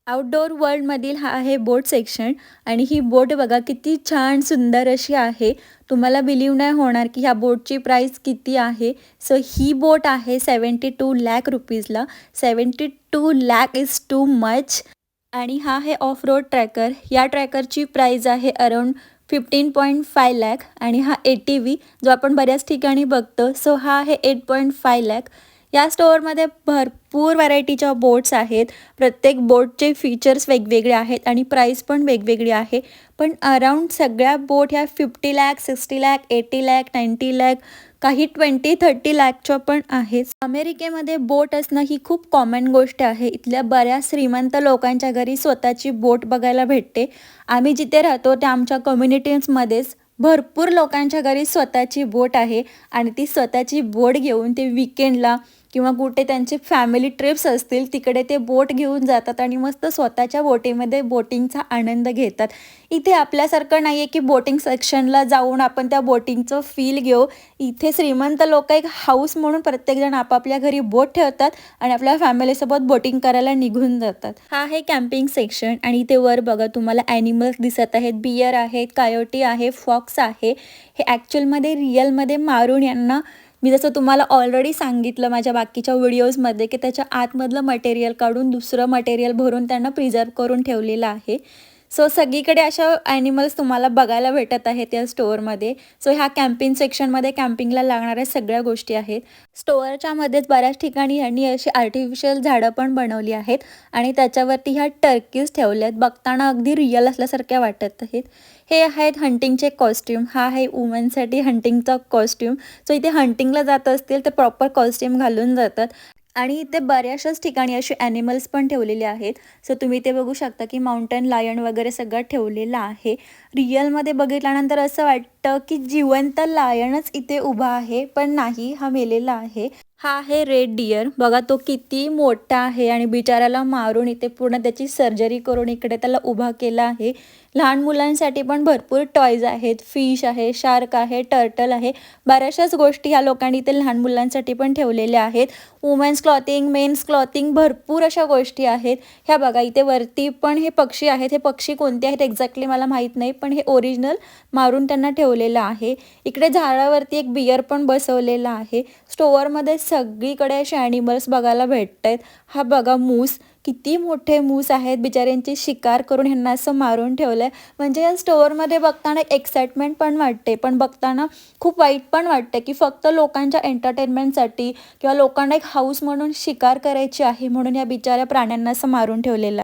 Outdoor वर्ल्डमधील हा आहे बोट section आणि ही बोट बघा किती छान सुंदर अशी आहे. तुम्हाला बिलीव्ह नाही होणार की ह्या बोटची प्राईस किती आहे. सो ही बोट आहे 72 लाख रुपीजला. 72 लाख इज टू मच. आणि हा आहे ऑफ रोड ट्रॅकर. या ट्रॅकरची प्राईज आहे अराउंड 15.5 लाख आणि हा ATV जो आपण बऱ्याच ठिकाणी बघतो. सो हा आहे 8.5 लाख. या स्टोअरमध्ये भरपूर व्हरायटीच्या बोट्स आहेत. प्रत्येक बोटचे फीचर्स वेगवेगळे आहेत आणि प्राईस पण वेगवेगळी आहे. पण अराउंड सगळ्या बोट ह्या 50 लाख, 60 लाख, 80 लाख, 90 लाख, काही 20-30 लाखच्या पण आहेत. अमेरिकेमध्ये बोट असणं ही खूप कॉमन गोष्ट आहे. इथल्या बऱ्याच श्रीमंत लोकांच्या घरी स्वतःची बोट बघायला भेटते. आम्ही जिथे राहतो त्या आमच्या कम्युनिटीजमध्येच भरपूर लोकांच्या घरी स्वतःची बोट आहे आणि ती स्वतःची बोट घेऊन ते विकेंडला किंवा कुठे त्यांचे फॅमिली ट्रिप्स असतील तिकडे ते बोट घेऊन जातात आणि मस्त स्वतःच्या बोटीमध्ये बोटिंगचा आनंद घेतात. इथे आपल्यासारखं नाही आहे की बोटिंग सेक्शनला जाऊन आपण त्या बोटिंगचं फील घेऊ. इथे श्रीमंत लोक एक हाऊस म्हणून प्रत्येकजण आपापल्या घरी बोट ठेवतात आणि आपल्या फॅमिलीसोबत बोटिंग करायला निघून जातात. हा आहे कॅम्पिंग सेक्शन आणि इथे वर बघा तुम्हाला ॲनिमल्स दिसत आहेत. बियर आहेत, कायोटी आहे, फॉक्स आहे. हे ॲक्च्युअलमध्ये रिअलमध्ये मारून यांना मी जसं तुम्हाला ऑलरेडी सांगितलं माझ्या बाकीच्या व्हिडिओजमध्ये की त्याच्या आतमधलं मटेरियल काढून दुसरं मटेरियल भरून त्यांना प्रिझर्व करून ठेवलेलं आहे. सो सगळीकडे अशा ॲनिमल्स तुम्हाला बघायला भेटत आहेत या स्टोअरमध्ये. सो ह्या कॅम्पिंग सेक्शनमध्ये कॅम्पिंगला लागणाऱ्या सगळ्या गोष्टी आहेत. स्टोअरच्या मध्येच बऱ्याच ठिकाणी ह्यांनी अशी आर्टिफिशियल झाडं पण बनवली आहेत आणि त्याच्यावरती ह्या टर्कीज ठेवल्या आहेत. बघताना अगदी रिअल असल्यासारख्या वाटत आहेत. हे आहेत हंटिंगचे कॉस्ट्यूम. हा आहे वुमनसाठी हंटिंगचा कॉस्ट्यूम. सो इथे हंटिंगला जात असतील तर प्रॉपर कॉस्ट्यूम घालून जातात. आणि इथे बऱ्याचशाच ठिकाणी असे ॲनिमल्स पण ठेवलेले आहेत. सो तुम्ही इथे बघू शकता की माउंटन लायन वगैरे सगळं ठेवलेलं आहे. रिअलमध्ये बघितल्यानंतर असं वाटतं की जिवंत लायनच इथे उभा आहे, पण नाही, हा मेलेला आहे. हा आहे रेड डिअर. बघा तो किती मोठा आहे आणि बिचाऱ्याला मारून इथे पूर्ण त्याची सर्जरी करून इकडे त्याला उभा केला आहे. लहान मुलांसाठी पण भरपूर टॉयज आहेत. फिश आहे, शार्क आहे, टर्टल आहे. बऱ्याचशाच गोष्टी ह्या लोकांनी इथे लहान मुलांसाठी पण ठेवलेल्या आहेत. वुमेन्स क्लॉथिंग, मेन्स क्लॉथिंग, भरपूर अशा गोष्टी आहेत. ह्या बघा इथे वरती पण हे पक्षी आहेत. हे पक्षी कोणते आहेत एक्झॅक्टली मला माहीत नाही, पण हे ओरिजिनल मारून त्यांना ठेवलेलं आहे. इकडे झाडावरती एक बियर पण बसवलेला आहे. स्टोअरमध्ये सगळीकडे असे ॲनिमल्स बघायला भेटत आहेत. हा बघा मूस, किती मोठे मूस आहेत. बिचाऱ्यांची शिकार करून ह्यांना असं मारून ठेवलं आहे. म्हणजे या स्टोअरमध्ये बघताना एक एक्साइटमेंट पण वाटते, पण बघताना खूप वाईट पण वाटते की फक्त लोकांच्या एंटरटेनमेंटसाठी किंवा लोकांना एक हाऊस म्हणून शिकार करायची आहे म्हणून या बिचाऱ्या प्राण्यांना असं मारून ठेवलेलं आहे.